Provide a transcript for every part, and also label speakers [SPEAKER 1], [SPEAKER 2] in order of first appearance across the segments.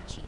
[SPEAKER 1] Archie.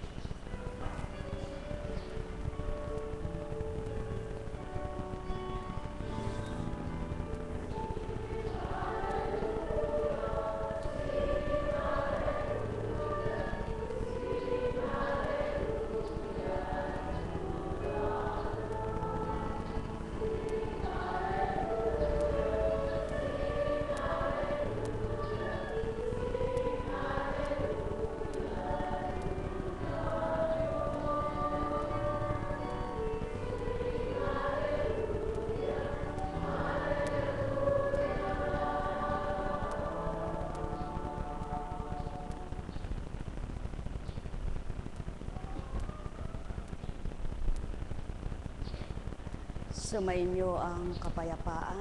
[SPEAKER 1] Sumainyo ang kapayapaan.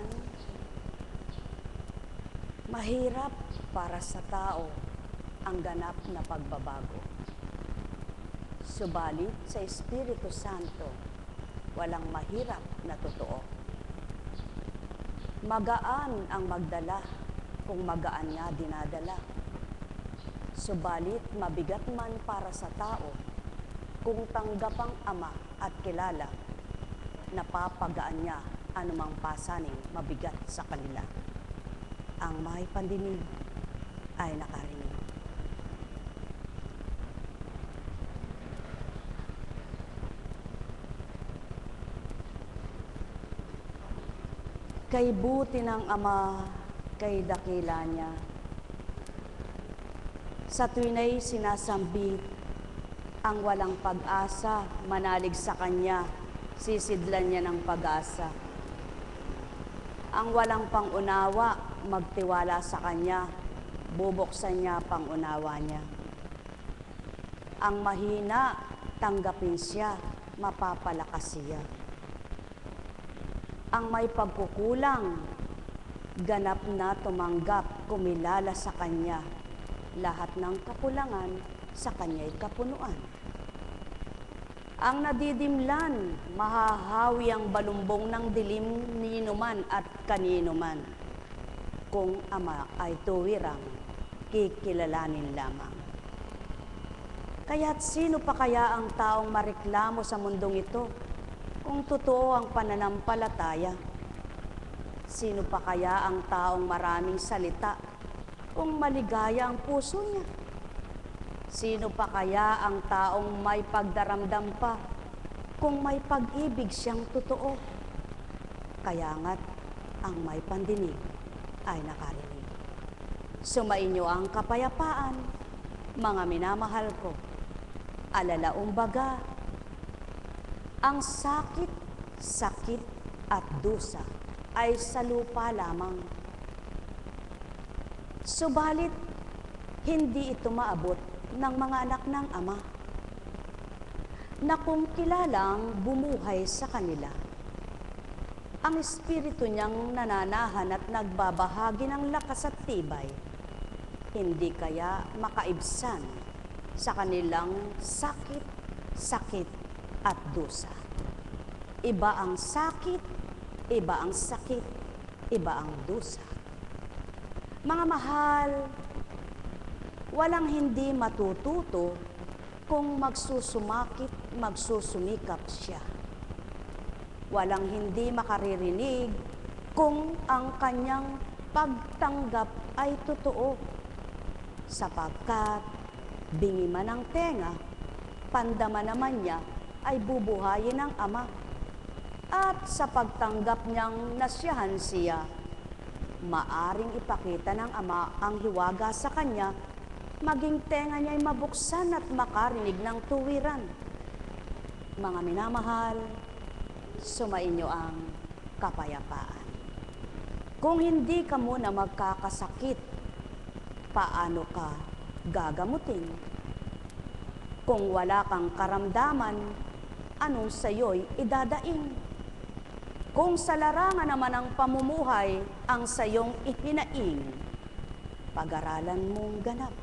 [SPEAKER 1] Mahirap para sa tao ang ganap na pagbabago. Subalit sa Espiritu Santo, walang mahirap na totoo. Magaan ang magdala kung magaan nga dinadala. Subalit mabigat man para sa tao kung tanggap ang Ama at kilala, napapagaan niya anumang pasaning mabigat sa kanila. Ang may pandinig ay nakarinig. Kay buti ng Ama, kay dakila niya, sa tuwina'y sinasambit ang walang pag-asa, manalig sa Kanya, sisidlan niya ng pag-asa. Ang walang pangunawa, magtiwala sa Kanya, bubuksan niya pangunawa niya. Ang mahina, tanggapin siya, mapapalakas siya. Ang may pagkukulang, ganap na tumanggap, kumilala sa Kanya. Lahat ng kakulangan, sa Kanya'y kapunuan. Ang nadidimlan, mahahawi ang balumbong ng dilim ninuman at kaninuman. Kung Ama ay tuwirang, kikilalanin lamang. Kaya't sino pa kaya ang taong mareklamo sa mundong ito kung totoo ang pananampalataya? Sino pa kaya ang taong maraming salita kung maligaya ang puso niya? Sino pa kaya ang taong may pagdaramdam pa kung may pag-ibig siyang totoo? Kaya nga't ang may pandinig ay nakarinig. Sumainyo ang kapayapaan, mga minamahal ko. Alalaumbaga, ang sakit, sakit at dusa ay sa lupa lamang. Subalit, hindi ito maabot ng mga anak ng Ama, na kung kilalang bumuhay sa kanila, ang Espiritu niyang nananahan at nagbabahagi ng lakas at tibay, hindi kaya makaibsan sa kanilang sakit, sakit at dusa. Iba ang sakit, iba ang sakit, iba ang dusa. Mga mahal, walang hindi matututo kung magsusumakit, magsusumikap siya. Walang hindi makaririnig kung ang kanyang pagtanggap ay totoo. Sapagkat bingi man ang tenga, pandama naman niya ay bubuhayin ng Ama. At sa pagtanggap niyang nasiyahan siya, maaring ipakita ng Ama ang hiwaga sa kanya, maging tenga niya'y mabuksan at makarinig ng tuwiran. Mga minamahal, sumainyo ang kapayapaan. Kung hindi ka muna magkakasakit, paano ka gagamutin? Kung wala kang karamdaman, anong sayo'y idadaing? Kung sa larangan naman ng pamumuhay ang sayong ihinaing, pag-aralan mong ganap.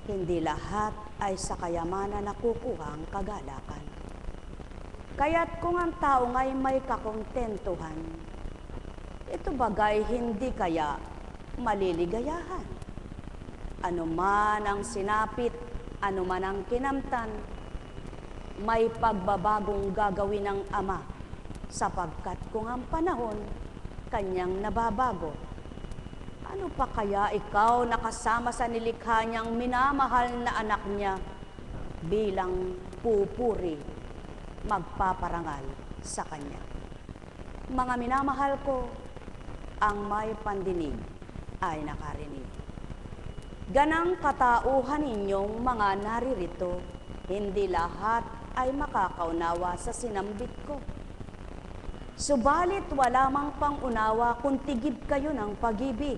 [SPEAKER 1] Hindi lahat ay sa kayamanan nakukuha ang kagalakan. Kaya't kung ang tao ngay may kakontentuhan, ito bagay hindi kaya maliligayahan. Ano man ang sinapit, Ano man ang kinamtan, may pagbabagong gagawin ng Ama, sapagkat kung ang panahon, kanyang nababago. Ano pa kaya ikaw nakasama sa nilikha niyang minamahal na anak niya bilang pupuri, magpaparangal sa kanya? Mga minamahal ko, ang may pandinig ay nakarinig. Ganang katauhan ninyong mga naririto, hindi lahat ay makakaunawa sa sinambit ko. Subalit wala mang pangunawa kung tigib kayo ng pag-ibig.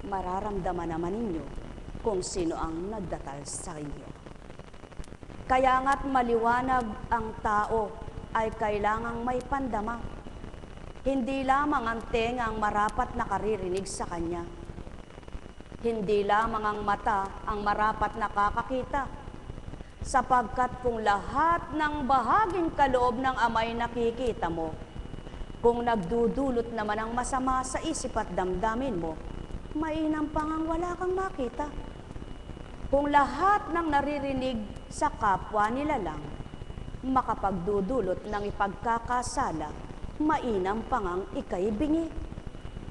[SPEAKER 1] Mararamdaman naman ninyo kung sino ang nagdatal sa inyo. Kaya nga't maliwanag ang tao ay kailangang may pandama. Hindi lamang ang tengang marapat nakaririnig sa kanya. Hindi lamang ang mata ang marapat nakakakita. Sapagkat kung lahat ng bahaging kaloob ng Ama'y nakikita mo, kung nagdudulot naman ang masama sa isip at damdamin mo, mainam pa ngang wala kang makita. Kung lahat ng naririnig sa kapwa nila lang, makapagdudulot ng ipagkakasala, mainam pa ngang ika'y bingi.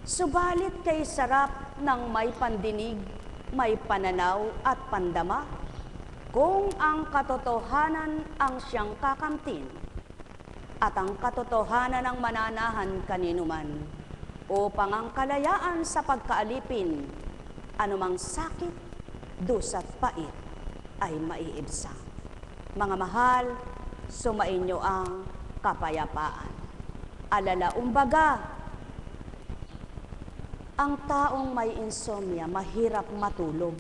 [SPEAKER 1] Subalit kay sarap ng may pandinig, may pananaw at pandama, kung ang katotohanan ang siyang kakamtin, at ang katotohanan ang mananahan kaninuman, upang ang kalayaan sa pagkaalipin, anumang sakit, dusa't pait, ay maiibsa. Mga mahal, sumainyo ang kapayapaan. Alalaumbaga, ang taong may insomnia mahirap matulog.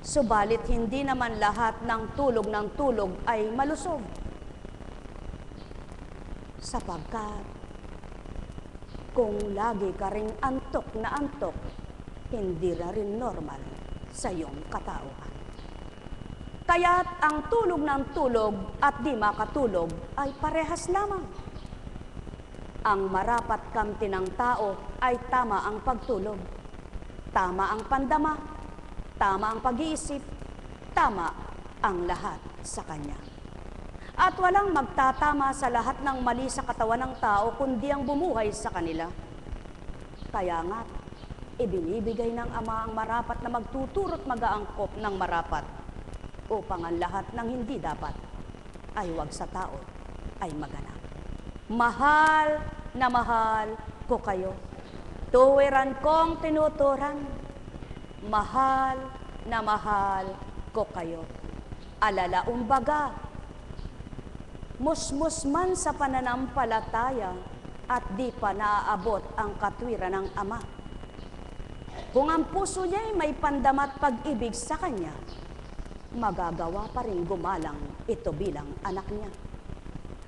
[SPEAKER 1] Subalit hindi naman lahat ng tulog ay malusog. Sapagkat kung lagi ka ring antok na antok, hindi na rin normal sa iyong katauhan. Kaya't ang tulog ng tulog at di makatulog ay parehas lamang. Ang marapat kamti ng tao ay tama ang pagtulog, tama ang pandama, tama ang pag-iisip, tama ang lahat sa kanya. At walang magtatama sa lahat ng mali sa katawan ng tao kundi ang bumuhay sa kanila. Kaya nga, ibinibigay ng Ama ang marapat na magtuturo't mag-aangkop ng marapat upang ang lahat ng hindi dapat ay wag sa tao ay maganap. Mahal na mahal ko kayo. Tuwiran kong tinuturan. Mahal na mahal ko kayo. Alalaumbaga, musmus man sa pananampalataya at di pa naaabot ang katwiran ng Ama. Kung ang puso niya'y may pandama't pag-ibig sa Kanya, magagawa pa rin gumalang ito bilang anak niya.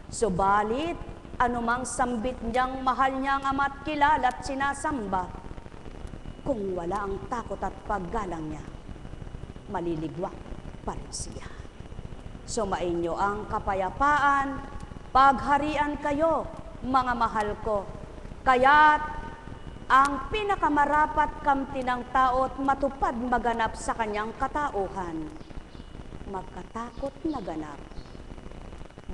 [SPEAKER 1] Subalit, anumang sambit niyang mahal niya ang Ama at kilala at sinasamba, kung wala ang takot at paggalang niya, maliligwak pa rin siya. Sumainyo ang kapayapaan, pagharian kayo, mga mahal ko. Kaya't ang pinakamarapat kamti ng tao at matupad maganap sa kanyang katauhan, magkatakot na ganap,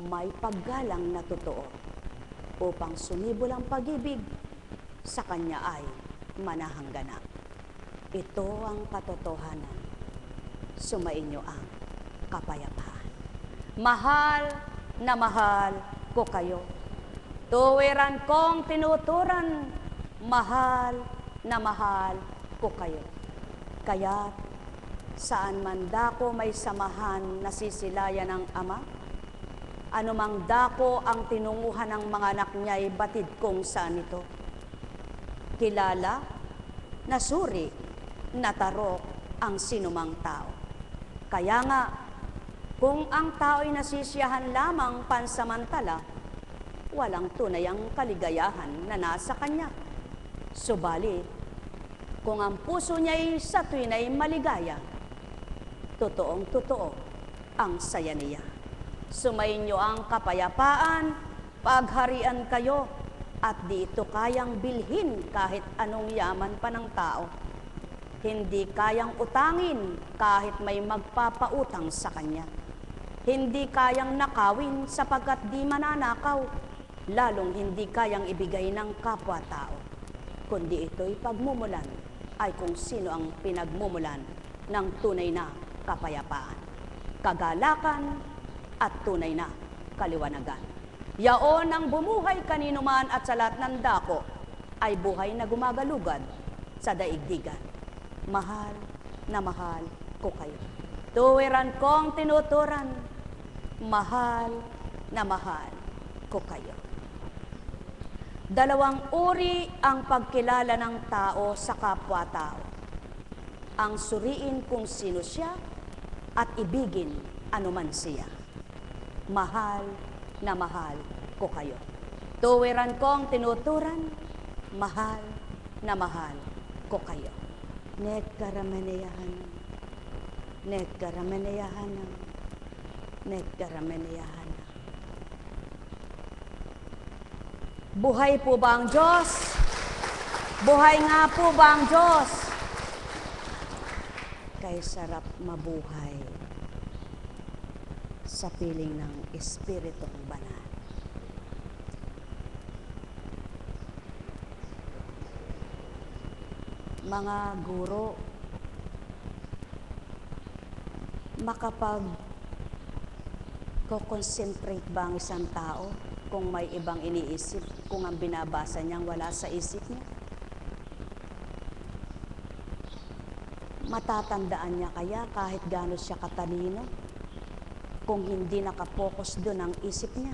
[SPEAKER 1] may paggalang na totoo, upang sumibol ang pag-ibig sa kanya ay manahangganap. Ito ang katotohanan. Sumainyo ang kapayapaan. Mahal na mahal ko kayo. Tuwiran kong tinuturan, mahal na mahal ko kayo. Kaya't saan man dako may samahan na sisilayan ng Ama, anumang dako ang tinunguhan ng mga anak niya ay batid kung saan ito. Kilala, nasuri, natarok ang sinumang tao. Kaya nga, kung ang tao ay nasisiyahan lamang pansamantala, walang tunay ang kaligayahan na nasa kanya. Subalit, kung ang puso niya ay sa tuwin ay maligaya, totoong totoo ang saya niya. Sumainyo ang kapayapaan, pagharian kayo, at di ito kayang bilhin kahit anong yaman pa ng tao. Hindi kayang utangin kahit may magpapautang sa kanya. Hindi kayang nakawin sapagkat di mananakaw, lalong hindi kayang ibigay ng kapwa-tao. Kundi ito'y pagmumulan ay kung sino ang pinagmumulan ng tunay na kapayapaan, kagalakan at tunay na kaliwanagan. Yaon ang bumuhay kanino man at sa lahat ng dako ay buhay na gumagalugad sa daigdigan. Mahal na mahal ko kayo. Tuwiran kong tinuturan, mahal na mahal ko kayo. Dalawang uri ang pagkilala ng tao sa kapwa-tao. Ang suriin kung sino siya at ibigin anuman siya. Mahal na mahal ko kayo. Tuwiran kong tinuturan, mahal na mahal ko kayo. Nekkarameneyahanam, nekkarameneyahanam, nekkarameneyahanam. Buhay po ba ang Diyos? Buhay nga po ba ang Diyos? Kay sarap mabuhay sa piling ng Espiritong Banal. Mga guro, makapag-concentrate ba ang isang tao kung may ibang iniisip, kung ang binabasa niyang wala sa isip niya? Matatandaan niya kaya kahit gaano siya katalino kung hindi nakapokus doon ang isip niya?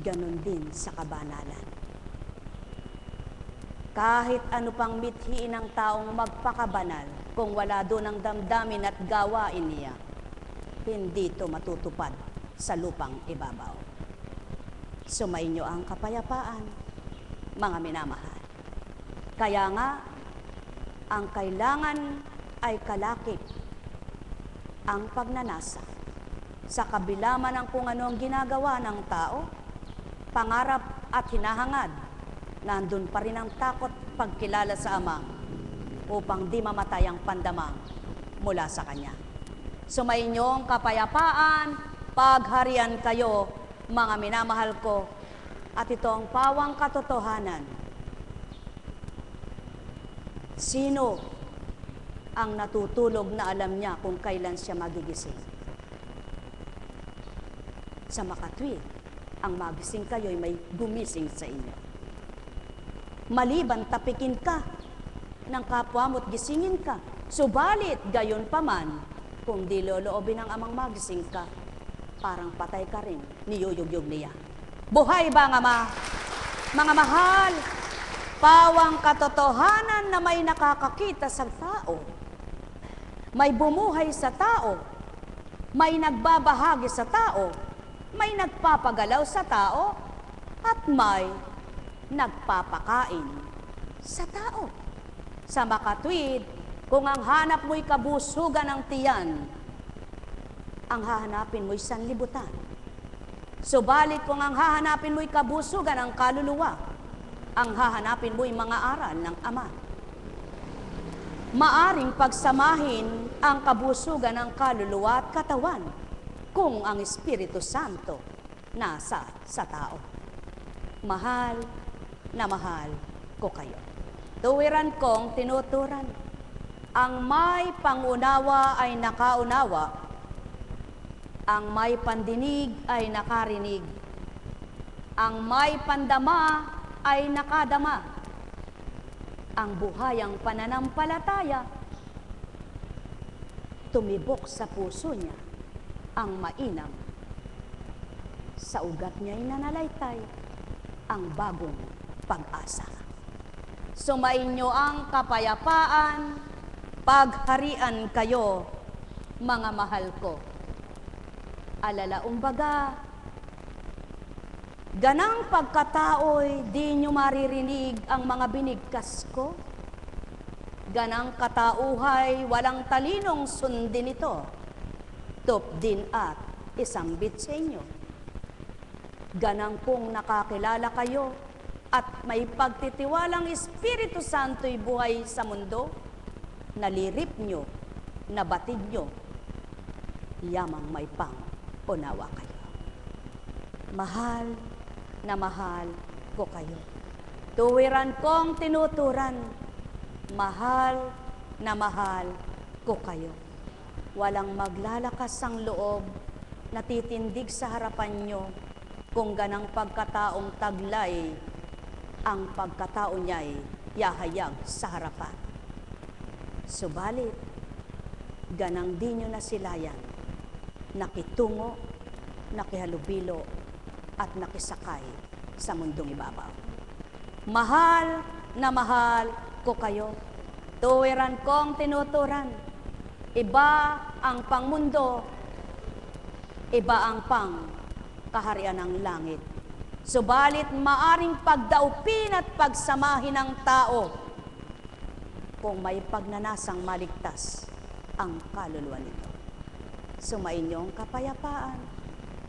[SPEAKER 1] Ganon din sa kabanalan. Kahit ano pang mithiin ng taong magpakabanal, kung wala doon ang damdamin at gawain niya, hindi ito matutupad sa lupang ibabaw. Sumainyo ang kapayapaan, mga minamahal. Kaya nga, ang kailangan ay kalakip ang pagnanasa. Sa kabila man ng kung ano ang ginagawa ng tao, pangarap at hinahangad, nandun pa rin ang takot pagkilala sa Ama upang di mamatay ang pandamang mula sa Kanya. Sumainyong kapayapaan, pagharian kayo, mga minamahal ko, at ito ang pawang katotohanan. Sino ang natutulog na alam niya kung kailan siya magigising? Sa makatwid, ang magising kayo'y may gumising sa inyo. Maliban tapikin ka ng kapwa mo't gisingin ka. Subalit, gayon pa man, kung di loloobin ng amang magising ka, parang patay ka rin, niyuyugyug niya. Buhay ba nga mga mahal, pawang katotohanan na may nakakakita sa tao, may bumuhay sa tao, may nagbabahagi sa tao, may nagpapagalaw sa tao, at may nagpapakain sa tao. Sa makatwid, kung ang hanap mo'y kabusugan ng tiyan, ang hahanapin mo'y sanlibutan. Subalit kung ang hahanapin mo'y kabusugan ng kaluluwa, ang hahanapin mo'y mga aral ng Ama. Maaring pagsamahin ang kabusugan ng kaluluwa at katawan kung ang Espiritu Santo nasa sa tao. Mahal na mahal ko kayo. Tuwiran kong tinuturan. Ang may pangunawa ay nakaunawa. Ang may pandinig ay nakarinig. Ang may pandama ay nakadama. Ang buhayang pananampalataya, tumibok sa puso niya ang mainam. Sa ugat niya'y nanalaitay ang bagong pag-asa. Sumainyo ang kapayapaan, pagharian kayo, mga mahal ko. Alala umbaga, ganang pagkatao'y di nyo maririnig ang mga binigkas ko. Ganang katauhay, walang talinong sundin ito. Tupdin at isang bit sa inyo. Ganang kung nakakilala kayo, at may pagtitiwalang Espiritu Santo'y buhay sa mundo, nalirip nyo, nabatid nyo, yamang may pang-unawa kayo. Mahal na mahal ko kayo. Tuwiran kong tinuturan, mahal na mahal ko kayo. Walang maglalakas ang loob, natitindig sa harapan nyo, kung ganang pagkataong taglay, ang pagkatao niya'y yahayag sa harapan. Subalit, ganang di nyo nasilayan, nakitungo, nakihalubilo, at nakisakay sa mundong ibabaw. Mahal na mahal ko kayo, tuwiran kong tinuturan, iba ang pangmundo, iba ang pang kaharian ng langit. Subalit maaring pagdaupin at pagsamahin ng tao kung may pagnanasang maligtas ang kaluluwa nito. Sumainyong kapayapaan,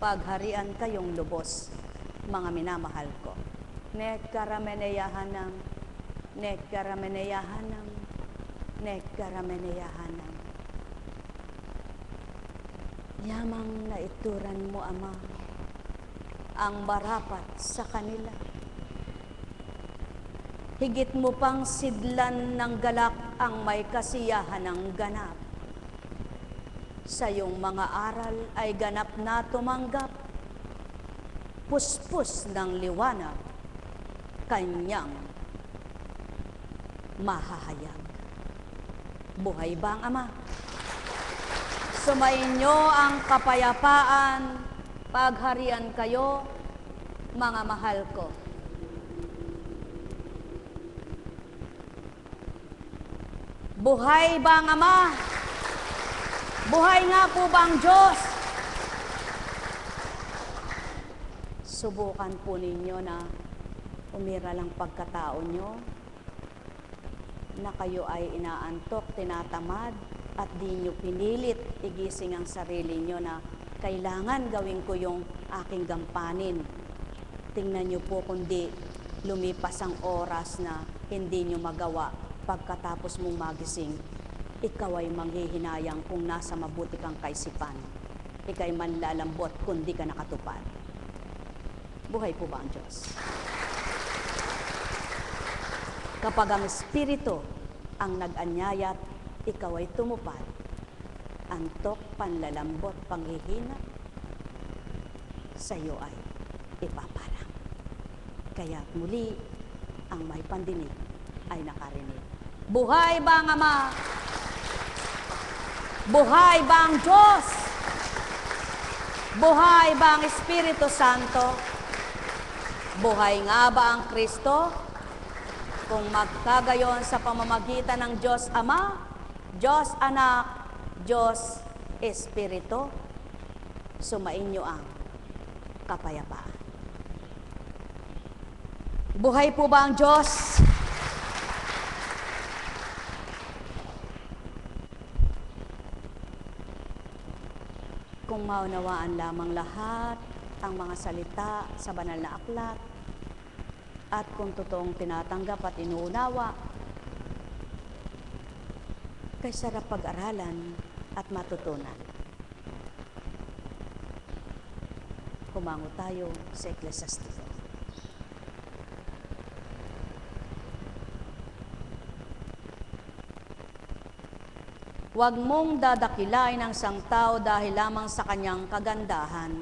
[SPEAKER 1] pagharian kayong lubos, mga minamahal ko. Nekkarameneyahanam, nekkarameneyahanam, nekkarameneyahanam. Yamang naituran mo, Ama, ang marapat sa kanila. Higit mo pang sidlan ng galak ang may kasiyahan ng ganap. Sa iyong mga aral ay ganap na tumanggap, puspos ng liwanag, kanyang mahahayag. Buhay ba ang Ama? Sumainyo ang kapayapaan, pagharian kayo, mga mahal ko. Buhay ba ang Ama? Buhay nga po ba ang Diyos? Subukan po ninyo na umira lang pagkatao nyo, na kayo ay inaantok, tinatamad, at di nyo pinilit igising ang sarili nyo na kailangan gawin ko yung aking gampanin. Tingnan nyo po kundi lumipas ang oras na hindi nyo magawa pagkatapos mong magising. Ikaw ay manghihinayang kung nasa mabuti kang kaisipan. Ika'y manlalambot kung di ka nakatupad. Buhay po ba ang Diyos? Kapag ang Espiritu ang nag-anyaya't ikaw ay tumupad, antok, panlalambot, panghihina, sa iyo ay ipaparang. Kaya muli, ang may pandinig ay nakarinig. Buhay ba ang Ama? Buhay ba ang Diyos? Buhay ba ang Espiritu Santo? Buhay nga ba ang Kristo? Kung magkagayon sa pamamagitan ng Diyos Ama, Diyos Anak, Diyos Espiritu, sumainyo ang kapayapaan. Buhay po ba ang Diyos? Kung maunawaan lamang lahat ang mga salita sa banal na aklat, at kung totoong tinatanggap at inuunawa, kay sarap pag-aralan at matutunan. Kumango tayo sa Eklesiastiko. Huwag mong dadakilain ang isang tao dahil lamang sa kanyang kagandahan,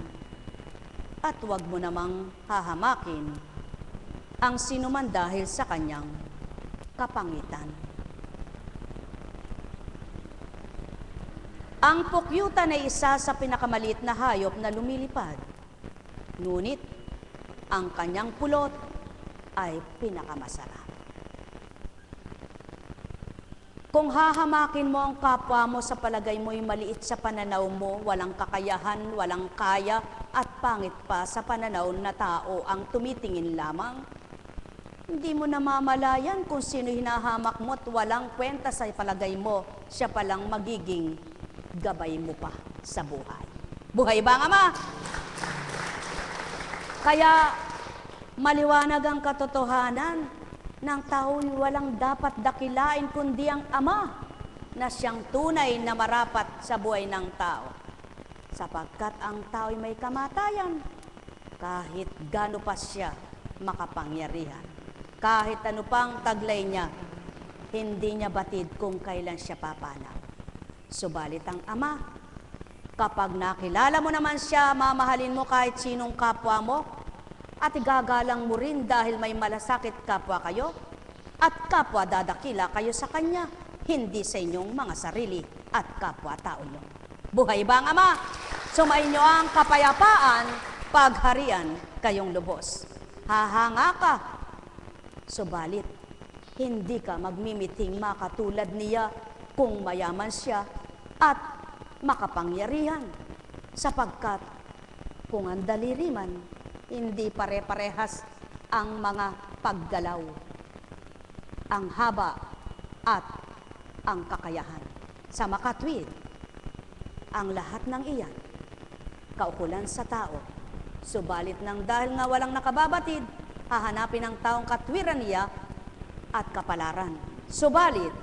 [SPEAKER 1] at huwag mo namang hahamakin ang sinuman dahil sa kanyang kapangitan. Ang pukyutan ay isa sa pinakamaliit na hayop na lumilipad, ngunit ang kanyang pulot ay pinakamasarap. Kung hahamakin mo ang kapwa mo sa palagay mo'y maliit sa pananaw mo, walang kakayahan, walang kaya, at pangit pa sa pananaw na tao ang tumitingin lamang, hindi mo namamalayan kung sino hinahamak mo at walang kwenta sa palagay mo, siya palang magiging gabay mo pa sa buhay. Buhay ba ang Ama? Kaya Maliwanag ang katotohanan ng tao'y walang dapat dakilain kundi ang Ama na siyang tunay na marapat sa buhay ng tao. Sapagkat ang tao'y may kamatayan, kahit gaano pa siya makapangyarihan. Kahit ano pang taglay niya, hindi niya batid kung kailan siya papanaw. Subalit ang Ama, kapag nakilala mo naman siya, mamahalin mo kahit sinong kapwa mo, at igagalang mo rin dahil may malasakit kapwa kayo, at kapwa dadakila kayo sa Kanya, hindi sa inyong mga sarili at kapwa-tao nyo. Buhay ba ang Ama? Sumainyo ang kapayapaan, pagharian kayong lubos. Hahanga ka, subalit hindi ka magmimiting makatulad niya kung mayaman siya at makapangyarihan, sapagkat kung ang daliri man, hindi pare-parehas ang mga paggalaw, ang haba at ang kakayahan. Sa makatwid, ang lahat ng iyan, kaukulan sa tao. Subalit nang dahil nga walang nakababatid, hahanapin ang taong katwiran niya at kapalaran. Subalit,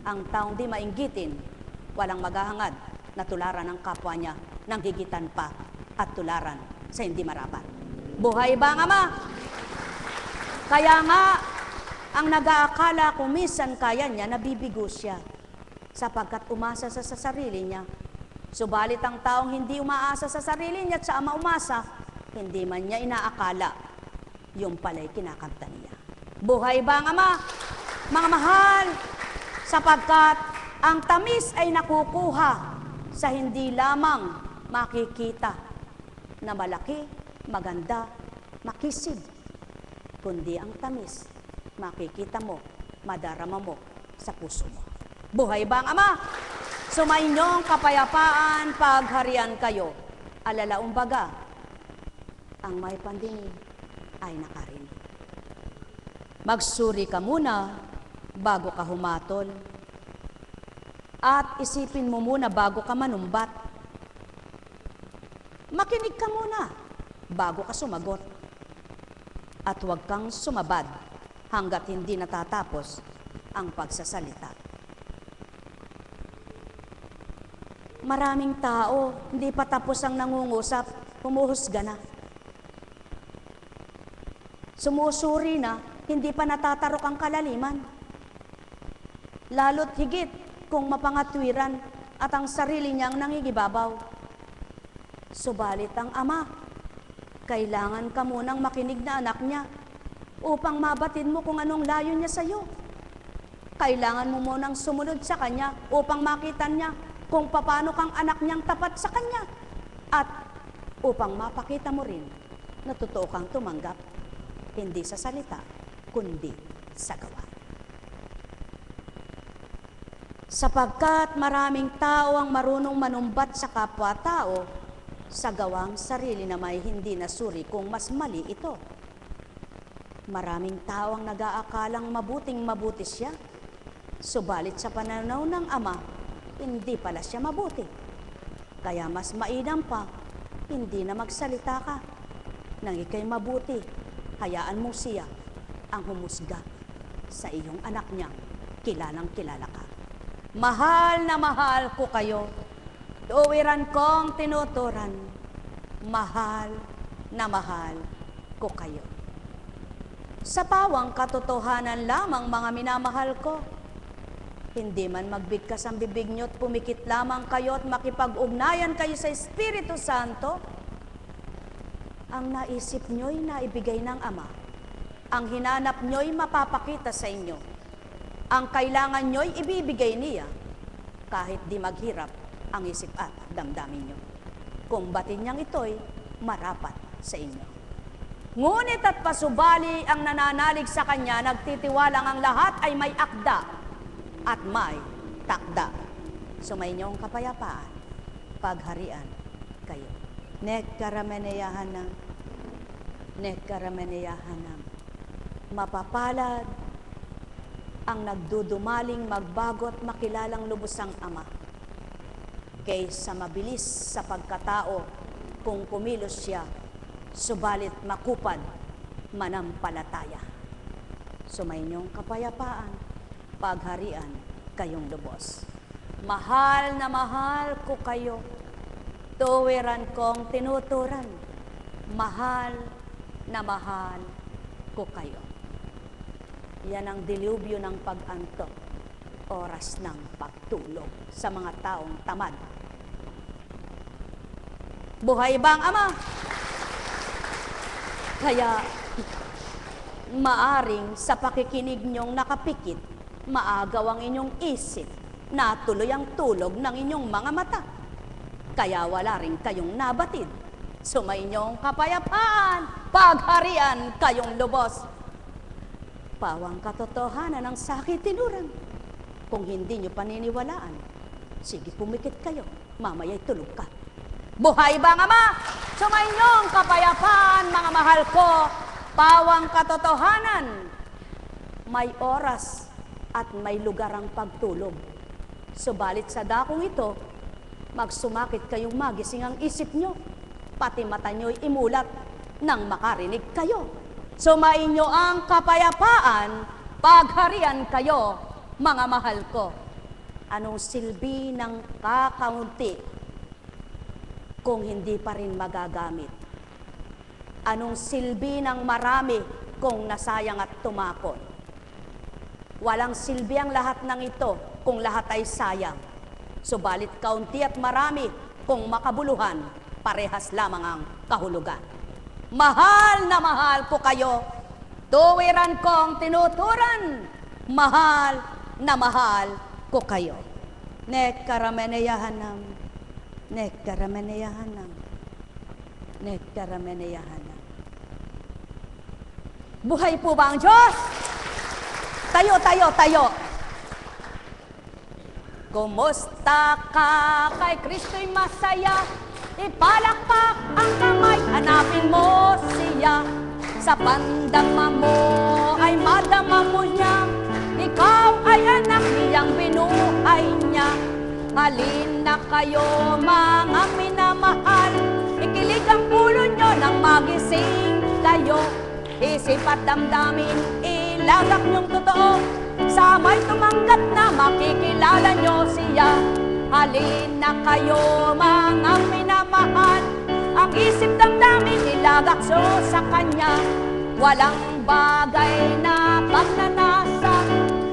[SPEAKER 1] ang taong di mainggitin, walang maghahangad na tularan ng kapwa niya nang higitan pa at tularan sa hindi marapat. Buhay ba ang Ama? Kaya nga, ang nag-aakala kung minsan kaya niya, nabibigo siya sapagkat umasa sa sarili niya. Subalit ang taong hindi umaasa sa sarili niya at sa Ama umasa, hindi man niya inaakala, yung pala'y kinakanta niya. Buhay ba ang Ama? Mga mahal, sapagkat ang tamis ay nakukuha sa hindi lamang makikita na malaki, maganda, makisid, kundi ang tamis, makikita mo, madarama mo sa puso mo. Buhay ba ang Ama? Sumainyong kapayapaan, pagharian kayo. Alalaong baga, ang may pandinig ay nakarinig. Magsuri ka muna bago ka humatol. At isipin mo muna bago ka manumbat. Makinig ka muna bago ka sumagot. At huwag kang sumabad hanggat hindi natatapos ang pagsasalita. Maraming tao, hindi pa tapos ang nangungusap, humuhusga na. Sumusuri na, hindi pa natatarok ang kalaliman. Lalo't higit kung mapangatwiran at ang sarili niyang nangigibabaw. Subalit ang Ama, kailangan ka munang makinig na anak niya upang mabatid mo kung anong layo niya sa iyo. Kailangan mo munang sumunod sa Kanya upang makita niya kung paano kang anak niyang tapat sa Kanya at upang mapakita mo rin na totoo kang tumanggap, hindi sa salita, kundi sa gawa. Sapagkat maraming tao ang marunong manumbat sa kapwa-tao, sa gawang sarili na may hindi nasuri kung mas mali ito. Maraming tao ang nag-aakalang mabuting mabuti siya, subalit sa pananaw ng Ama, hindi pala siya mabuti. Kaya mas mainam pa, hindi na magsalita ka. Nang ika'y mabuti, hayaan mo siya ang humusga sa iyong anak niyang kilalang kilala ka. Mahal na mahal ko kayo, tuwiran kong tinuturan, mahal na mahal ko kayo. Sa pawang katotohanan lamang, mga minamahal ko, hindi man magbigkas ang bibig niyo't pumikit lamang kayo at makipag-ugnayan kayo sa Espiritu Santo, ang naisip niyo'y naibigay ng Ama. Ang hinanap niyo'y mapapakita sa inyo. Ang kailangan niyo'y ibibigay niya kahit di maghirap ang isip at damdamin niyo. Kung batin niyang ito'y marapat sa inyo. Ngunit at pasubali ang nananalig sa Kanya, nagtitiwalang ang lahat ay may akda at may takda. Sumainyo ang kapayapaan, pagharian kayo. Nekkarameneyahanam, nekkarameneyahanam. Mapapalad ang nagdudumaling magbago at makilalang lubos ang Ama, kaysa mabilis sa pagkatao kung kumilos siya, subalit makupad manampalataya. Sumainyong kapayapaan, pagharian kayong lubos. Mahal na mahal ko kayo, tuwiran kong tinuturan. Mahal na mahal ko kayo. Yan ang dilubyo ng pag-antok, oras ng pagtulog sa mga taong tamad. Buhay ba ang Ama? Kaya maaring sa pakikinig niyong nakapikit, maagaw ang inyong isip, natuloy ang tulog ng inyong mga mata. Kaya wala rin kayong nabatid. Sumainyong kapayapaan, pagharian kayong lubos. Pawang katotohanan ang sakit tinuran. Kung hindi nyo paniniwalaan, sige pumikit kayo, mamaya'y tulog ka. Buhay ba ang Ama? Sumainyong kapayapaan, mga mahal ko, pawang katotohanan. May oras at may lugar ang pagtulog. Subalit sa dakong ito, magsumakit kayong magising ang isip nyo, pati mata nyo'y imulat nang makarinig kayo. Sumainyo ang kapayapaan, pagharian kayo, mga mahal ko. Anong silbi ng kakaunti kung hindi pa rin magagamit? Anong silbi ng marami kung nasayang at tumapon? Walang silbi ang lahat ng ito kung lahat ay sayang. Subalit kaunti at marami kung makabuluhan, parehas lamang ang kahulugan. Mahal na mahal ko kayo, tuwiran kong tinuturan. Mahal na mahal ko kayo. Nekkarameneyahanam, nekkarameneyahanam, nekkarameneyahanam. Buhay po ba ang Diyos? Tayo, tayo, tayo. Kumusta ka kay Kristo'y masaya? Ipalakpak ang kamay, hanapin mo siya. Sa pandama mo ay madama mo niya. Ikaw ay anak niyang binuhay niya. Halina kayo mga minamahal, ikilig ang pulo nyo nang magising kayo. Isip at damdamin, ilagak niyong totoo. Sa may tumanggap na makikilala nyo siya. Halina kayo mga minamahal, ang isip damdamin ilagak so sa kanya. Walang bagay na pagnanasa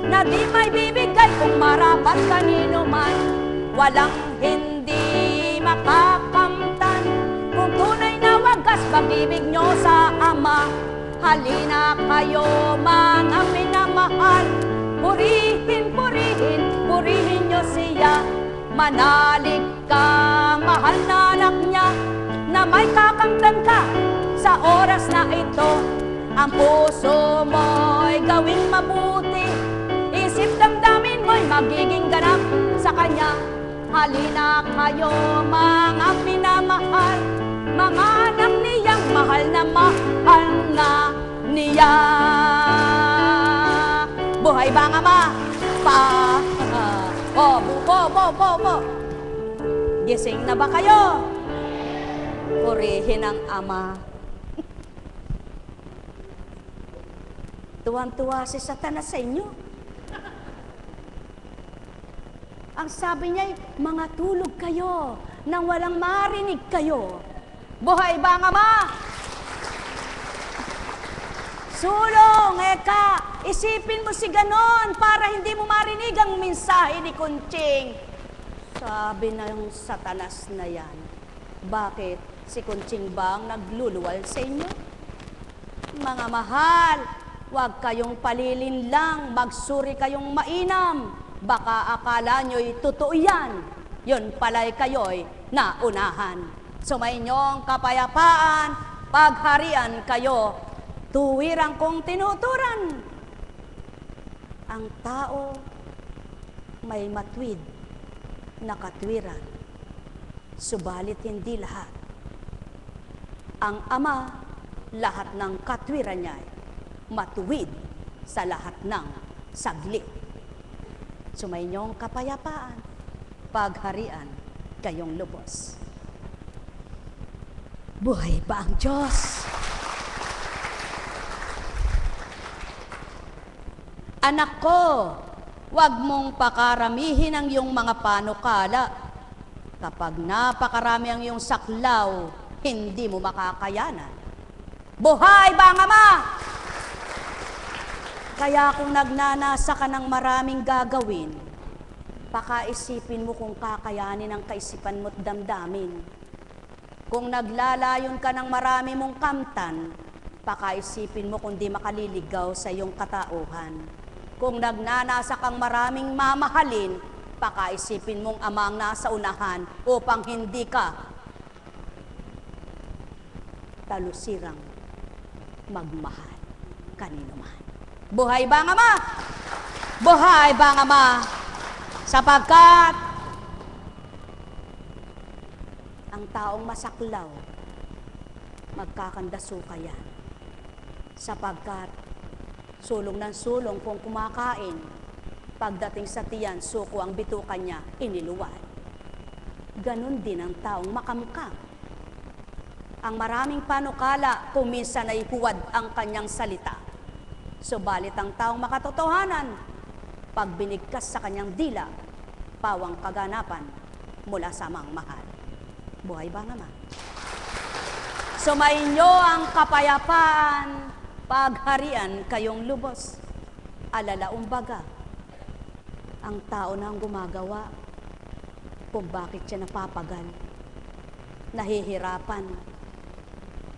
[SPEAKER 1] na di may bibigay kung marapat kanino man. Walang hindi makakamtan kung tunay na wagas pag-ibig nyo sa Ama. Halina kayo mga minamahal, purihin, purihin, purihin nyo siya. Manalig ka, mahal na anak niya, na may kakamtan ka sa oras na ito. Ang puso mo'y gawing mabuti, isip damdamin mo'y magiging ganap sa kanya. Halina kayo mga minamahal, mga anak niyang mahal na niya. Buhay ba ang Ama? Po. Gising na ba kayo? Purihin ang Ama. Tuwang-tuwa si Satanas sa inyo. Ang sabi niya, mga tulog kayo nang walang marinig kayo. Buhay ba ang Ama? Sulong, eka, isipin mo si ganon para hindi mo marinig ang mensahe ni Kunching. Sabi ng Satanas na yan, bakit si Kunching ba ang nagluluwal sa inyo? Mga mahal, huwag kayong palilin lang, magsuri kayong mainam. Baka akala nyo'y totoo yan. Yun pala'y kayo'y naunahan. Sumainyong kapayapaan, pagharian kayo, tuwirang kong tinuturan. Ang tao may matwid na katwiran, subalit hindi lahat. Ang Ama, lahat ng katwiran niya matuwid sa lahat ng saglit. Sumainyong kapayapaan, pagharian kayong lubos. Buhay ba ang Diyos? Anak ko, huwag mong pakaramihin ang iyong mga panukala. Kapag napakarami ang iyong saklaw, hindi mo makakayanan. Buhay ba ang Ama? Kaya kung nagnanasa ka ng maraming gagawin, pakaisipin mo kung kakayanin ang kaisipan mo't damdamin. Kung naglalayon ka ng marami mong kamtan, pakaisipin mo kung di makaliligaw sa iyong katauhan. Kung nagnanasa kang maraming mamahalin, pakaisipin mong Ama ang nasa unahan upang hindi ka talusirang magmahal kanino man. Buhay ba ang Ama? Buhay ba ang Ama? Sapagkat ang taong masaklaw, magkakandaso yan. Sapagkat sulong ng sulong kung kumakain, pagdating sa tiyan, suko ang bitukan niya, iniluwad. Ganon din ang taong makamukha. Ang maraming panukala, kung minsan ay huwad ang kanyang salita. Subalit ang taong makatotohanan, pag binigkas sa kanyang dila, pawang kaganapan mula sa amang mahal. Buhay ba naman? Sumainyo ang kapayapaan, pagharian kayong lubos. Alalaumbaga, ang tao na ang gumagawa kung bakit siya napapagal, nahihirapan,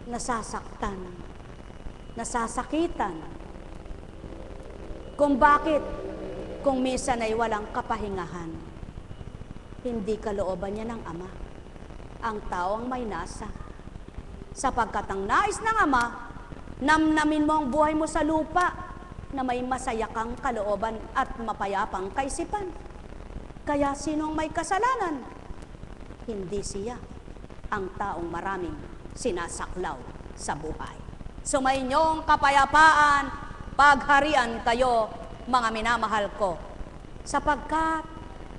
[SPEAKER 1] nasasaktan, nasasakitan. Kung bakit, kung minsan ay walang kapahingahan, hindi kalooban niya ng Ama. Ang tao ang may nasa. Sapagkat ang nais ng Ama, namnamin mo ang buhay mo sa lupa na may masaya kang kalooban at mapayapang kaisipan. Kaya sino ang may kasalanan? Hindi siya, ang taong maraming sinasaklaw sa buhay. Sumainyo ang kapayapaan, pagharian kayo, mga minamahal ko. Sapagkat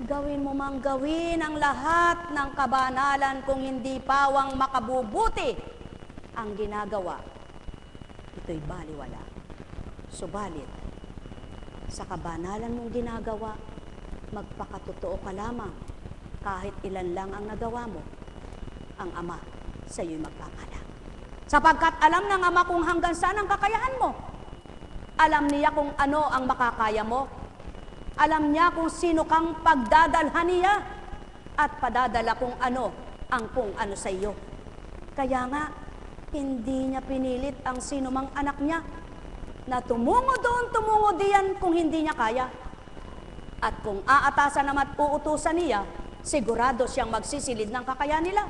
[SPEAKER 1] gawin mo mang gawin ang lahat ng kabanalan kung hindi pawang makabubuti ang ginagawa, ito'y baliwala. Subalit, sa kabanalan mong ginagawa, magpakatotoo ka lamang. Kahit ilan lang ang nagawa mo, ang Ama sa iyo'y magpapala. Sapagkat alam ng Ama kung hanggang saan ang kakayahan mo. Alam niya kung ano ang makakaya mo. Alam niya kung sino kang pagdadalhan niya at padadala kung ano ang kung ano sa iyo. Kaya nga, hindi niya pinilit ang sino mang anak niya na tumungo doon, tumungo diyan kung hindi niya kaya. At kung aatasan naman at uutusan niya, sigurado siyang magsisilid ng kakayahan nila.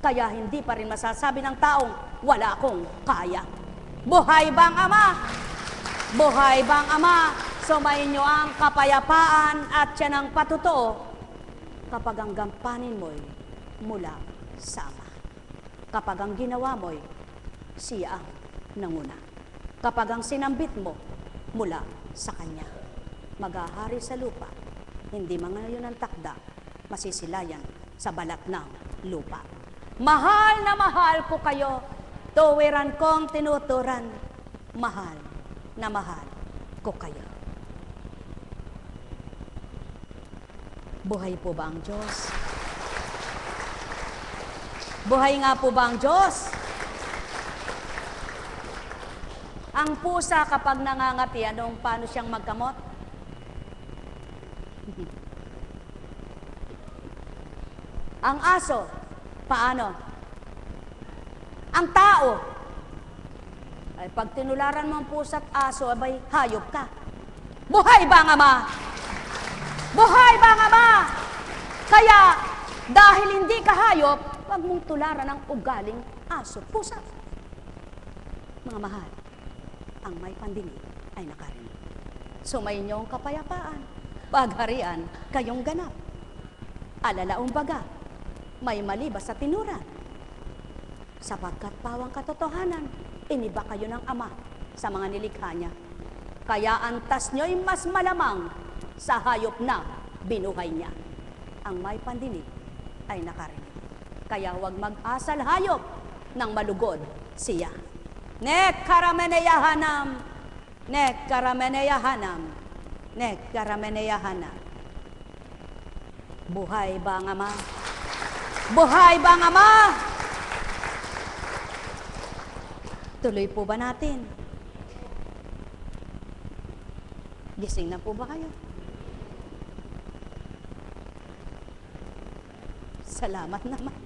[SPEAKER 1] Kaya hindi pa rin masasabi ng taong wala akong kaya. Buhay bang Ama? Buhay bang Ama? Sumainyo ang kapayapaan at siya ng patutuo kapag ang gampanin mo'y mula sa Ama. Kapag ang ginawa mo'y siya ang nanguna. Kapag ang sinambit mo mula sa Kanya. Maghahari sa lupa, hindi mga ngayon ang takda, masisilayan sa balat ng lupa. Mahal na mahal ko kayo, tuwiran kong tinuturan, mahal na mahal ko kayo. Buhay po ba ang Diyos? Buhay nga po ba ang Diyos? Ang pusa kapag nangangati, paano siyang magkamot? Ang aso, paano? Ang tao, ay pag tinularan mo ang pusa at aso, abay, hayop ka. Buhay ba ang Ama? Buhay ba ang Ama? Kaya, dahil hindi ka hayop, wag mong tularan ang ugaling aso, pusa. Mga mahal, ang may pandinig ay nakarinig. Sumainyo ang kapayapaan, pagharian kayong ganap. Alalaong baga, may mali ba sa tinuran? Sapagkat pawang katotohanan, iniba kayo ng Ama sa mga nilikha niya. Kaya antas nyo'y mas malamang sa hayop na binuhay niya. Ang may pandinig ay nakarinig. Kaya huwag mag-asal hayop ng malugod siya. Nek karameneyahanam, nek karameneyahanam, Karameneyahana. Buhay ba ang Ama? Buhay ba ang Ama? Tuloy po ba natin? Gising na po ba kayo? Salamat naman.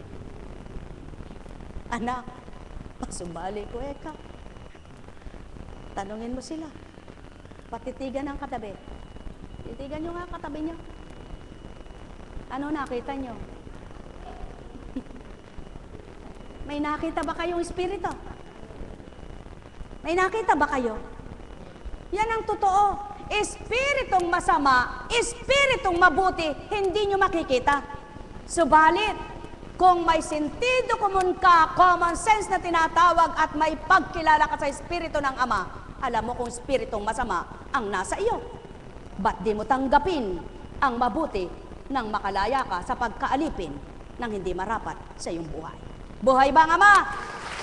[SPEAKER 1] Anak, pasumbali ko eka. Tanungin mo sila. Patitigan ang katabi. Titigan nyo nga katabi nyo. Ano nakita nyo? May nakita ba kayong espiritu? May nakita ba kayo? Yan ang totoo. Espiritong masama, espiritong mabuti, hindi nyo makikita. Subalit, kung may sentido comum ka, common sense na tinatawag at may pagkilala ka sa espiritu ng Ama, alam mo kung espiritong masama ang nasa iyo. Ba't di mo tanggapin ang mabuti nang makalaya ka sa pagkaalipin ng hindi marapat sa iyong buhay? Buhay ba ang Ama?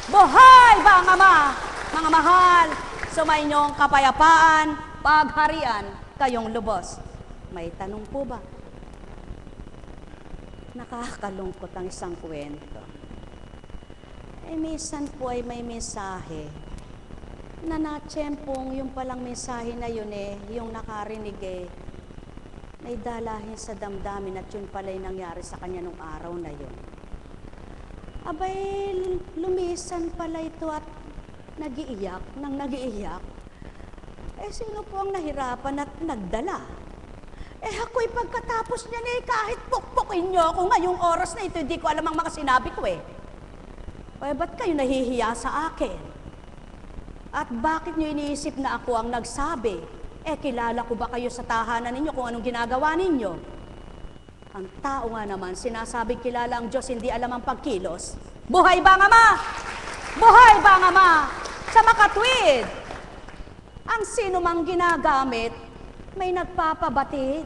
[SPEAKER 1] Buhay ba ang Ama? Mga mahal, sumayinyong kapayapaan, pagharian, kayong lubos. May tanong po ba? Nakakalungkot ang isang kwento. Minsan po ay may mensahe na natsyempong yung palang mensahe na yun yung nakarinig may dalahin sa damdamin at yun pala'y nangyari sa kanya nung araw na yun. Abay, lumisan pala ito at nag-iiyak. Nang nag-iiyak, sino po ang nahirapan at nagdala? Ako'y pagkatapos niya kahit pukpukin niyo ako ngayong oras na ito, hindi ko alam ang mga sinabi ko ba't kayo nahihiya sa akin? At bakit niyo iniisip na ako ang nagsabi? Kilala ko ba kayo sa tahanan ninyo kung anong ginagawa ninyo? Ang tao nga naman, sinasabing kilala ang Diyos, hindi alam ang pagkilos. Buhay ba ang Ama? Buhay ba ang Ama? Sa makatwid, ang sino mang ginagamit, may nagpapabatid.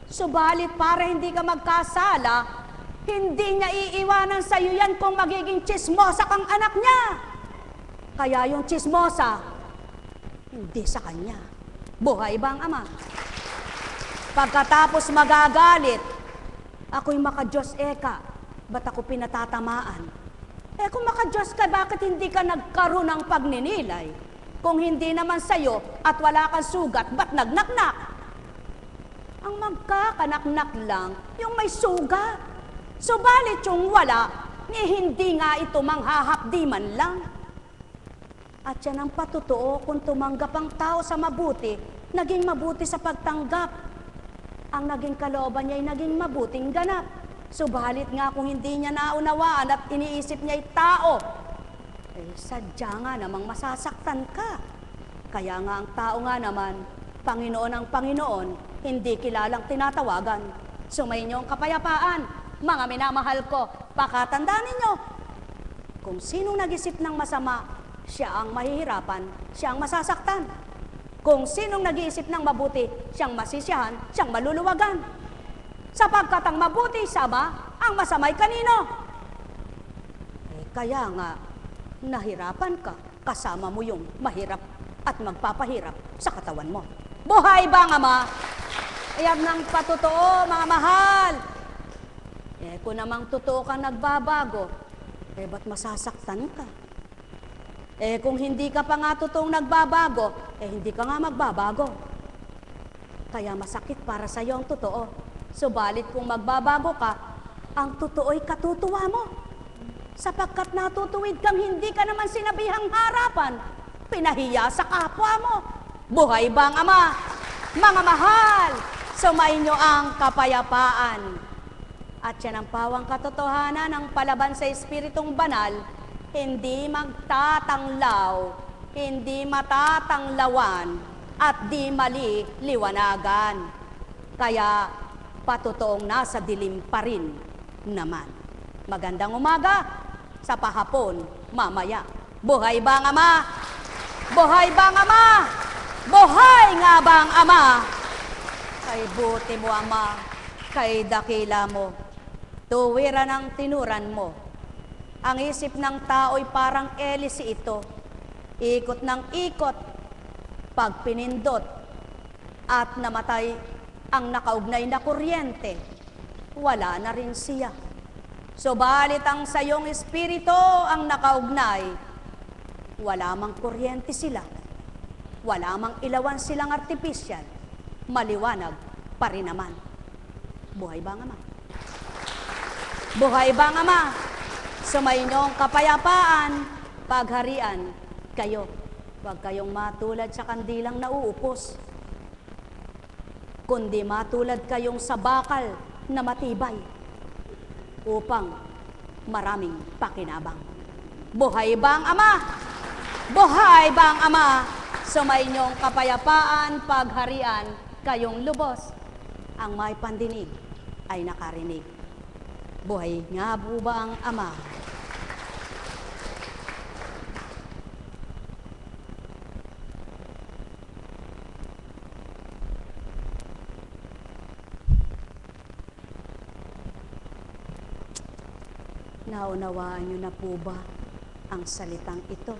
[SPEAKER 1] Subalit para hindi ka magkasala, hindi niya iiwanan sa iyo yan kung magiging chismosa kang anak niya. Kaya yung chismosa, hindi sa kanya. Buhay ba ang Ama? Pagkatapos magagalit, ako'y maka-Diyos eka, ba't ako pinatatamaan? Kung maka-Diyos ka, bakit hindi ka nagkaroon ng pagninilay? Kung hindi naman sa'yo at wala kang sugat, ba't nagnaknak? Ang magkakanaknak lang, yung may sugat. Subalit yung wala, hindi nga ito manghahapdi man lang. At yan ang patotoo kung tumanggap ang tao sa mabuti, naging mabuti sa pagtanggap. Ang naging kalooban niya ay naging mabuting ganap. Subalit nga kung hindi niya naunawaan at iniisip niya ay tao, sadya nga namang masasaktan ka. Kaya nga ang tao nga naman, Panginoon ang Panginoon, hindi kilalang tinatawagan. Sumayin niyo ang kapayapaan, mga minamahal ko, pakatandaan ninyo. Kung sinong nag-isip ng masama, siya ang mahihirapan, siya ang masasaktan. Kung sinong nag-iisip ng mabuti, siyang masisiyahan, siyang maluluwagan. Sapagkat ang mabuti sama, ang masamay kanino? Kaya nga, nahirapan ka, kasama mo yung mahirap at magpapahirap sa katawan mo. Buhay ba ang Ama? Ayan ng patotoo, mga mahal. Kung namang totoo ka nagbabago, ba't masasaktan ka? Kung hindi ka pa nga totoong nagbabago, hindi ka nga magbabago. Kaya masakit para sa iyo ang totoo. Subalit kung magbabago ka, ang totoo'y katutuwa mo. Sapagkat natutuwid kang hindi ka naman sinabihang harapan, pinahiya sa kapwa mo. Buhay ba ang Ama? Mga mahal, sumayin niyo ang kapayapaan. At yan ang pawang katotohanan ng palaban sa Espiritong Banal, hindi magtatanglaw, hindi matatanglawan, at di mali liwanagan. Kaya patotoong nasa dilim pa rin naman. Magandang umaga, sa pahapon, mamaya. Buhay ba ang Ama? Buhay ba ang Ama? Buhay nga ba ang Ama? Kay buti mo, Ama, kay dakila mo, tuwiran ang tinuran mo. Ang isip ng tao'y parang elisi ito, ikot ng ikot, pag pinindot, at namatay ang nakaugnay na kuryente, wala na rin siya. Subalit ang sayong espiritu ang nakaugnay, wala mang kuryente sila, wala mang ilawan silang artipisyal, maliwanag pa rin naman. Buhay ba ang Ama? Buhay ba ang Ama? Sumainong kapayapaan, pagharian kayo. Huwag kayong matulad sa kandilang nauupos, kundi matulad kayong sa bakal na matibay upang maraming pakinabang. Buhay ba ang Ama? Buhay ba ang Ama? Sumainong kapayapaan, pagharian kayong lubos. Ang may pandinig ay nakarinig. Buhay nga po ba ang Ama? Naunawaan niyo na po ba ang salitang ito?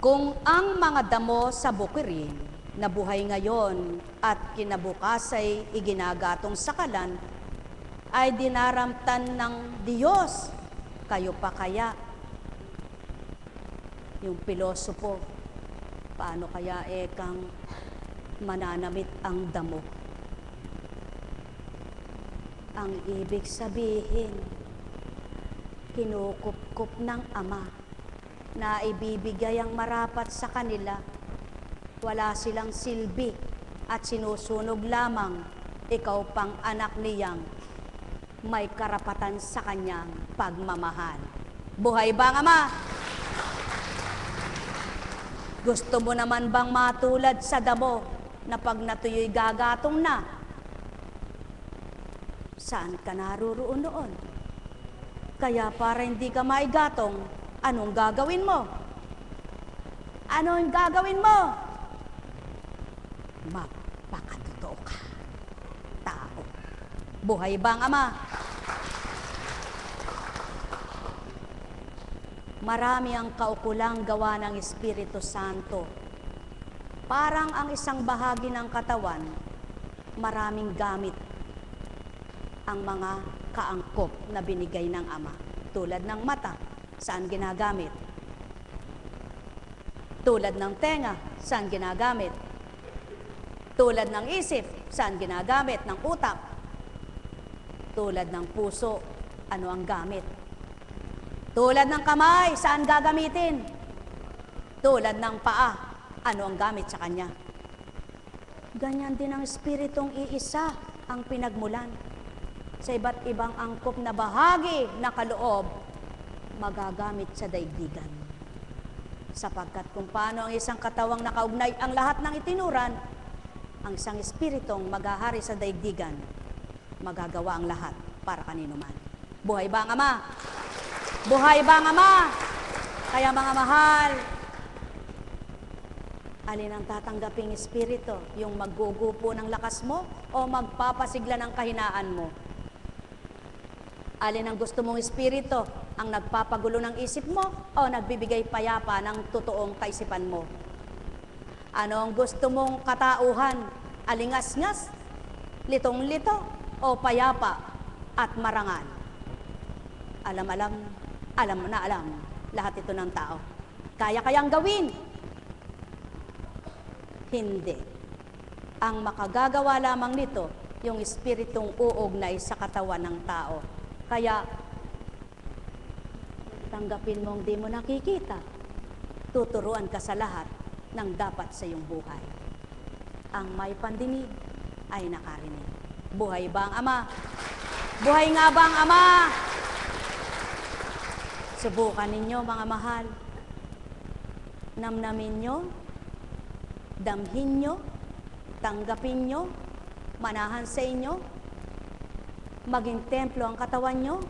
[SPEAKER 1] Kung ang mga damo sa bukirin na buhay ngayon at kinabukas ay iginagatong sakalan, ay dinaramtan ng Diyos, kayo pa kaya? Yung pilosopo, paano kaya ekang mananamit ang damo? Ang ibig sabihin, kinukup-kup ng Ama na ibibigay ang marapat sa kanila. Wala silang silbi at sinusunog lamang, ikaw pang anak niyang may karapatan sa kanyang pagmamahal. Buhay ba ang Ama? Gusto mo naman bang matulad sa damo na pag natuyo'y gagatong na? Saan ka naruroon noon? Kaya para hindi ka maigatong, anong gagawin mo? Anong gagawin mo? Mapakatotoo ka, tao. Buhay ba ang Ama? Marami ang kaukulang gawa ng Espiritu Santo. Parang ang isang bahagi ng katawan, maraming gamit ang mga kaangkop na binigay ng Ama. Tulad ng mata, saan ginagamit? Tulad ng tenga, saan ginagamit? Tulad ng isip, saan ginagamit? Ng utak. Tulad ng puso, ano ang gamit? Tulad ng kamay, saan gagamitin? Tulad ng paa, ano ang gamit sa kanya? Ganyan din ang Espiritong iisa ang pinagmulan. Sa iba't ibang angkop na bahagi na kaloob, magagamit sa daigdigan. Sapagkat kung paano ang isang katawang nakaugnay ang lahat ng itinuran, ang isang espiritong maghahari sa daigdigan, magagawa ang lahat para kanino man. Buhay ba ang Ama? Buhay ba ang Ama? Kaya mga mahal, alin ang tatanggaping espiritu? Yung maggugupo ng lakas mo o magpapasigla ng kahinaan mo? Alin ang gusto mong espiritu? Ang nagpapagulo ng isip mo o nagbibigay payapa ng totoong kaisipan mo? Ano ang gusto mong katauhan? Alingas-ngas, litong-lito, o payapa at marangal? Alam lahat ito ng tao. Kaya-kayang gawin? Hindi. Ang makagagawa lamang nito, yung espiritong uugnay sa katawan ng tao. Kaya, tanggapin mong di mo nakikita. Tuturuan ka sa lahat ng dapat sa iyong buhay. Ang may pandinig ay nakarinig. Buhay ba ang Ama? Buhay nga ba ang Ama? Subukan ninyo, mga mahal. Namnamin nyo, damhin nyo, tanggapin nyo, manahan sa inyo, maging templo ang katawan nyo.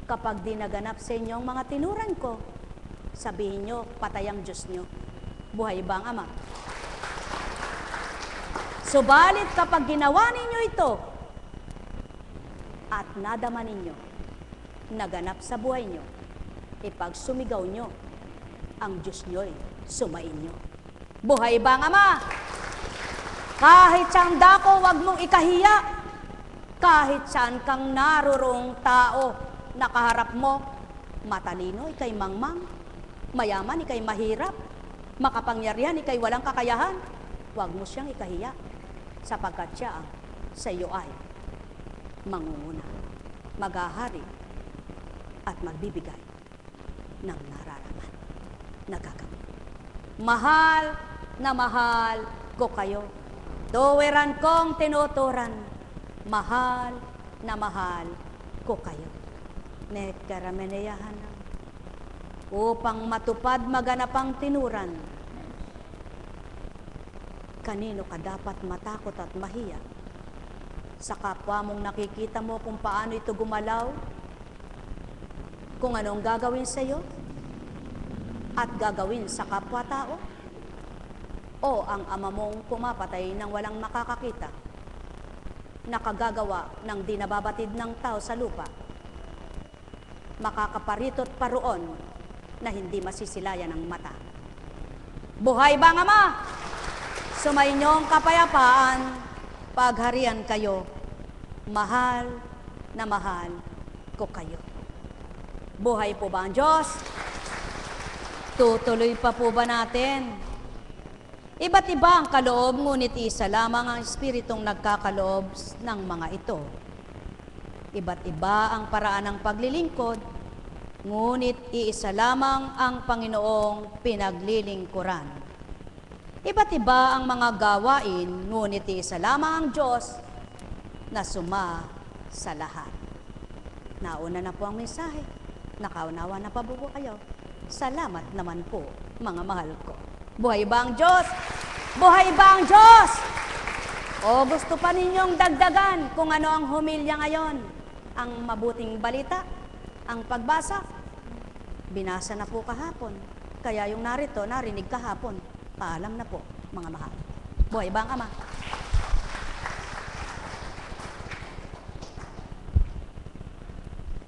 [SPEAKER 1] Kapag di naganap sa inyo ang mga tinuran ko, sabihin nyo, patay ang Diyos nyo. Buhay ba ang Ama? Subalit kapag ginawa ninyo ito at nadama ninyo, naganap sa buhay nyo, ipag sumigaw nyo, ang Diyos nyo'y sumain nyo. Buhay ba ang Ama? Kahit siyang dako, wag mong ikahiya. Kahit saan kang narurong tao, nakaharap mo, matalino, ikay mangmang. Mayaman, ikay mahirap. Makapangyarihan, ikay walang kakayahan. Huwag mo siyang ikahiya, sapagkat siya ang sa iyo ay mangunguna, maghahari, at magbibigay ng nararamdaman na gagawin. Mahal na mahal ko kayo. Tuwiran kong tinuturan, mahal na mahal ko kayo. Nekarameneyahan upang matupad maganapang tinuran. Kanino ka dapat matakot at mahiya? Sa kapwa mong nakikita mo kung paano ito gumalaw, kung anong gagawin sa iyo at gagawin sa kapwa-tao? O ang ama mong pumapatay ng walang makakakita, nakagagawa ng di nababatid ng tao sa lupa, makakaparitot pa roon na hindi masisilayan ng mata? Buhay ba ang Ama? Sumainyong kapayapaan, pagharian kayo, mahal na mahal ko kayo. Buhay po ba ang Diyos? Tutuloy pa po ba natin? Iba't iba ang kaloob, ngunit isa lamang ang Espiritong nagkakaloob ng mga ito. Iba't iba ang paraan ng paglilingkod, ngunit iisa lamang ang Panginoong pinaglilingkuran. Iba't iba ang mga gawain, ngunit isa lamang ang Diyos na suma sa lahat. Nauna na po ang mensahe. Nakaunawa na pa po kayo. Salamat naman po, mga mahal ko. Buhay ba ang Diyos? Buhay ba ang Diyos? O gusto pa ninyong dagdagan kung ano ang humilya ngayon? Ang mabuting balita? Ang pagbasa? Binasa na po kahapon. Kaya yung narito, narinig kahapon. Paalam na po, mga mahal. Buhay ba ang Ama?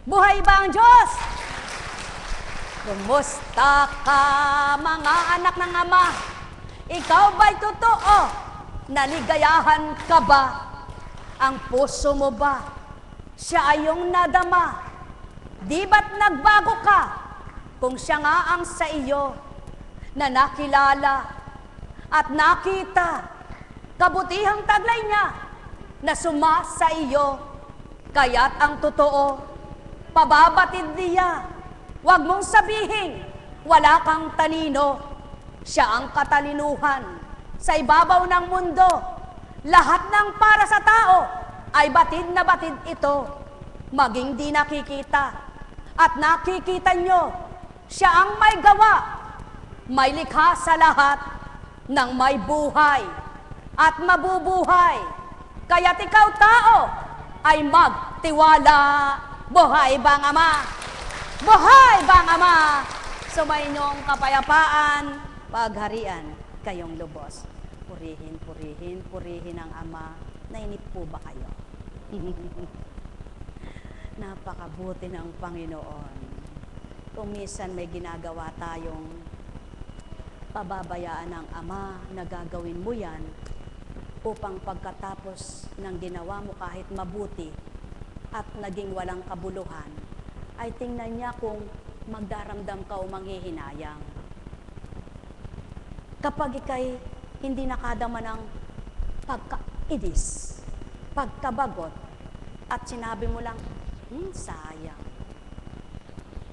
[SPEAKER 1] Buhay ba ang Diyos? Kumusta ka, mga anak ng Ama? Ikaw ba'y totoo? Naligayahan ka ba? Ang puso mo ba? Siya ay iyong nadama? Di ba't nagbago ka? Kung siya nga ang sa iyo na nakilala at nakita, kabutihang taglay niya na suma sa iyo, kaya't ang totoo, pababatid niya. Huwag mong sabihin, wala kang talino. Siya ang katalinuhan sa ibabaw ng mundo. Lahat ng para sa tao ay batid na batid ito, maging di nakikita. At nakikita nyo, siya ang may gawa, may likha sa lahat ng may buhay at mabubuhay. Kaya't ikaw tao ay magtiwala. Buhay ba ang Ama? Buhay ba ang Ama? Sumayinyong kapayapaan, pagharian kayong lubos. Purihin, purihin, purihin ang Ama. Nainip po ba kayo? Napakabuti ng Panginoon. Kung minsan may ginagawa tayong pababayaan ng Ama na gagawin mo yan upang pagkatapos ng ginawa mo kahit mabuti at naging walang kabuluhan, ay tingnan niya kung magdaramdam ka o manghihinayang. Kapag ikay hindi nakadama ng pagkainis, pagkabagot, at sinabi mo lang, sayang.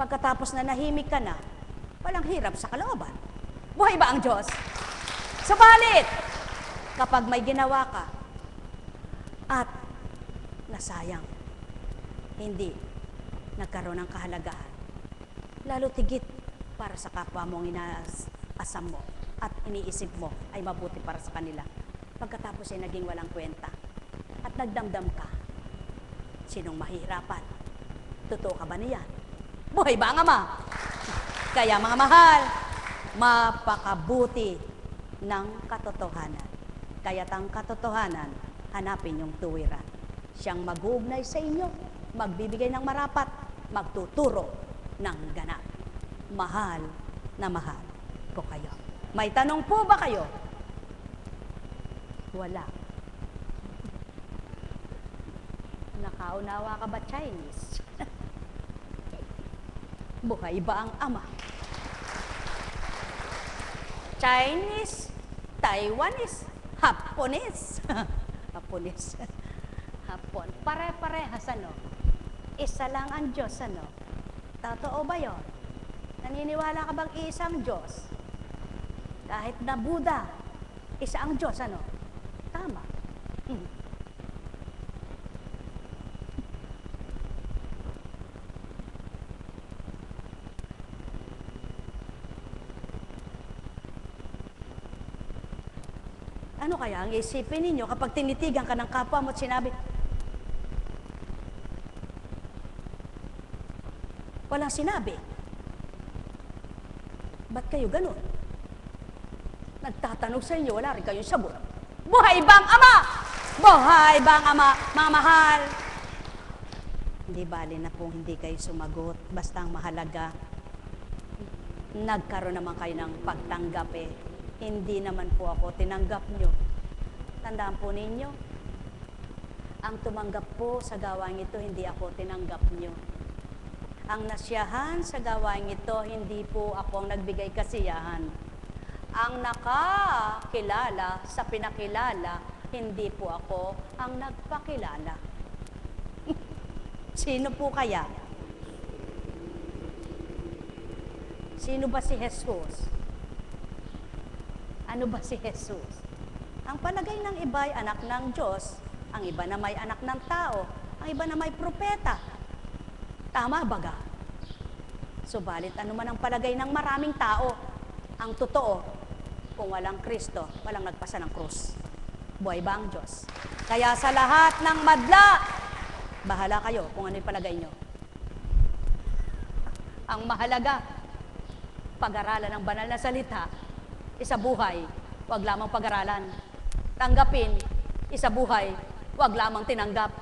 [SPEAKER 1] Pagkatapos na nahimik ka na, walang hirap sa kalooban. Buhay ba ang Diyos? Subalit, kapag may ginawa ka at nasayang, hindi nagkaroon ng kahalagahan, lalo tigit para sa kapwa mong inaasam mo at iniisip mo ay mabuti para sa kanila. Pagkatapos ay naging walang kwenta at nagdamdam ka, sinong mahihirapan? Totoo ka ba niyan? Buhay ba ang Ama? Kaya mga mahal, mapakabuti ng katotohanan. Kaya't ang katotohanan, hanapin yung tuwiran. Siyang mag-uugnay sa inyo, magbibigay ng marapat, magtuturo ng ganap. Mahal na mahal ko kayo. May tanong po ba kayo? Wala. Nakaunawa ka ba, Chinese? Buhay ba ang ama? Chinese, Taiwanese, Hapones. Hapones. Hapon. Pare-parehas, ano? Isa lang ang Diyos, ano? Totoo ba yun? Naniniwala ka bang isang Diyos? Kahit na Buddha, isa ang Diyos, ano? Tama. Ano kaya ang isipin ninyo kapag tinitigan ka ng kapwa mo at sinabi, walang sinabi. Ba't kayo ganun? Nagtatanong sa inyo, wala rin kayong sagot. Buhay bang Ama? Buhay bang Ama? Mga mahal. Hindi bali na kung hindi kayo sumagot. Basta ang mahalaga, nagkaroon naman kayo ng pagtanggap eh. Hindi naman po ako tinanggap nyo. Tandaan po ninyo, ang tumanggap po sa gawain ito, hindi ako tinanggap nyo. Ang nasiyahan sa gawain ito, hindi po ako ang nagbigay kasiyahan. Ang nakakilala sa pinakilala, hindi po ako ang nagpakilala. Sino po kaya? Sino ba si Jesus? Ano ba si Jesus? Ang palagay ng iba ay anak ng Diyos, ang iba na may anak ng tao, ang iba na may propeta. Tama baga? Subalit ano man ang palagay ng maraming tao, ang totoo, kung walang Kristo, walang nagpasa ng krus. Buhay ba ang Diyos? Kaya sa lahat ng madla, bahala kayo kung ano yung palagay nyo. Ang mahalaga, pag-aralan ng banal na salita, isa buhay, wag lamang pag-aralan. Tanggapin, isa buhay, wag lamang tinanggap.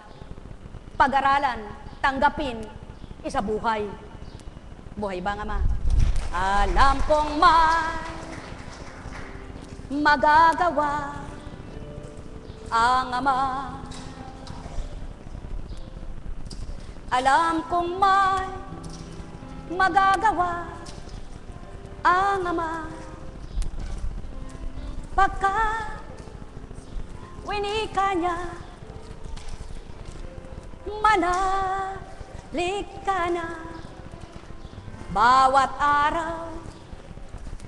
[SPEAKER 1] Pag-aralan, tanggapin, isa buhay. Buhay ba ang Ama? Alam kong may magagawa ang Ama. Alam kong may magagawa ang Ama. Pagka winika niya, manalik ka na. Bawat araw,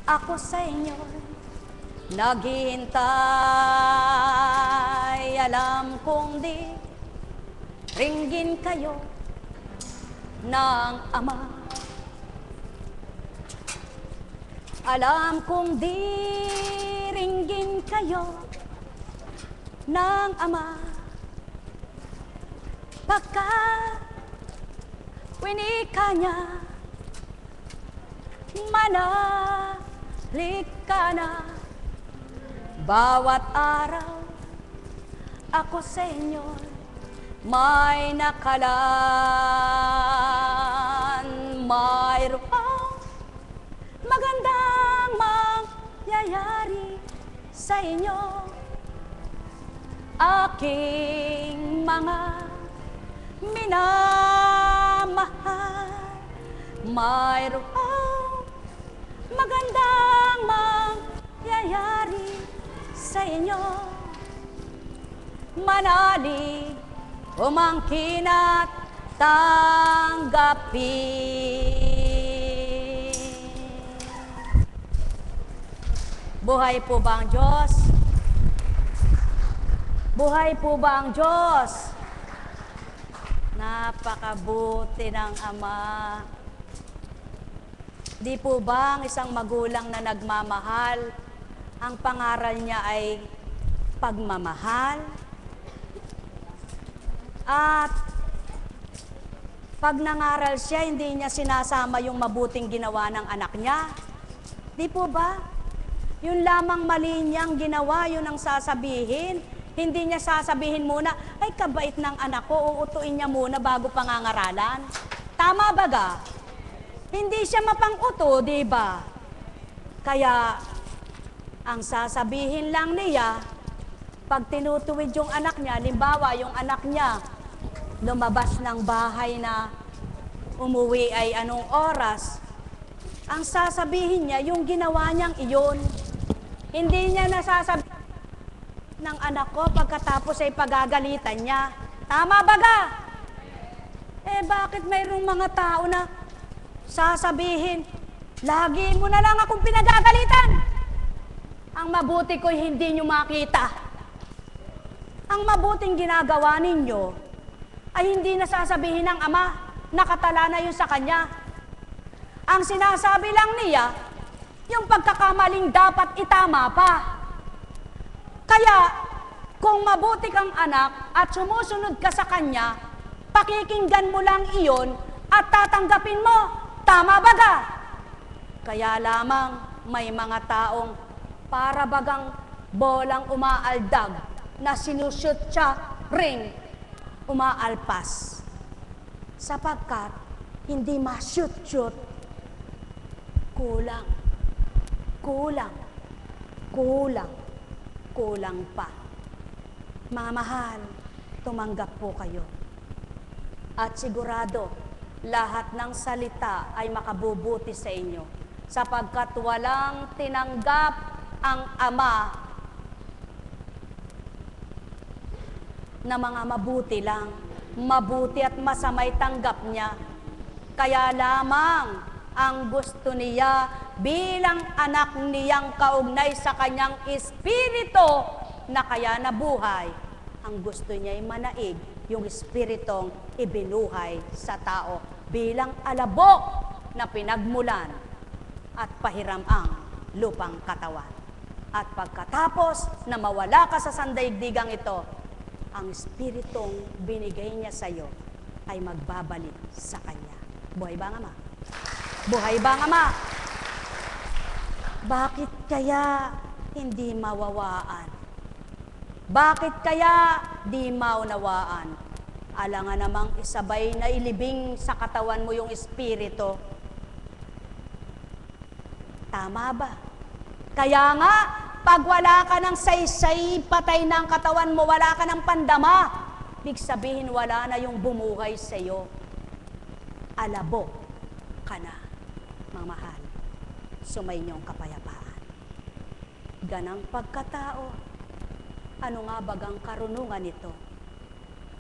[SPEAKER 1] ako sa inyo naghihintay. Alam kong di ringgin kayo ng Ama. Alam kong di ringgin kayo ng Ama. Pagka winika niya, manalik ka na. Bawat araw, ako sa inyo may nakalaan. Mayroong magandang mangyayari sa inyo, aking mga minamahal. Mayroong magandang mangyayari sa inyo, manali, umangkin at tanggapin. Buhay po ba ang Diyos? Buhay po ba ang Diyos? Napakabuti ng Ama. Di po ba ang isang magulang na nagmamahal, ang pangaral niya ay pagmamahal? At pag nangaral siya, hindi niya sinasama yung mabuting ginawa ng anak niya. Di po ba? Yun lamang mali niyang ginawa, yun ang sasabihin. Hindi niya sasabihin muna, ay kabait ng anak ko, uutuin niya muna bago pangangaralan. Tama ba ga? Hindi siya mapang-uto, di ba? Kaya Ang sasabihin lang niya, pag tinutuwid yung anak niya, limbawa yung anak niya, lumabas ng bahay na umuwi ay anong oras, ang sasabihin niya, yung ginawa niyang iyon. Hindi niya nasasabihin ng anak ko pagkatapos ay pagagalitan niya. Tama baga? Bakit mayroong mga tao na sasabihin, lagi mo na lang akong pinagagalitan. Ang mabuti ko'y hindi niyo makita. Ang mabuting ginagawa ninyo ay hindi nasasabihin ng ama, nakatala na yun sa kanya. Ang sinasabi lang niya, yung pagkakamaling dapat itama pa. Kaya, kung mabuti kang anak at sumusunod ka sa kanya, pakikinggan mo lang iyon at tatanggapin mo. Tama baga? Kaya lamang may mga taong para bagang bolang umaaldag na sinushoot siya ring umaalpas. Sapagkat hindi ma-shoot-shoot, kulang pa. Mga mahal, tumanggap po kayo. At sigurado, lahat ng salita ay makabubuti sa inyo, sapagkat walang tinanggap ang Ama na mga mabuti lang. Mabuti at masamay tanggap niya. Kaya lamang ang gusto niya bilang anak niyang kaugnay sa kanyang espiritu na kaya nabuhay. Ang gusto niya ay manaig yung espiritong ibinuhay sa tao bilang alabok na pinagmulan at pahiram ang lupang katawan. At pagkatapos na mawala ka sa sandaigdigang ito, ang espiritong binigay niya sa iyo ay magbabalik sa kanya. Buhay ba ang Ama? Buhay ba ang Ama? Bakit kaya hindi mawawaan? Bakit kaya di maunawaan? Alangan namang isabay na ilibing sa katawan mo yung espiritu. Tama ba? Kaya nga, pag wala ka ng saysay, patay ng katawan mo, wala ka ng pandama, ibig sabihin wala na yung bumuhay sa iyo. Alabok ka na, mga mahal. Sumainyong kapayapaan. Ganang pagkatao, ano nga bagang karunungan nito?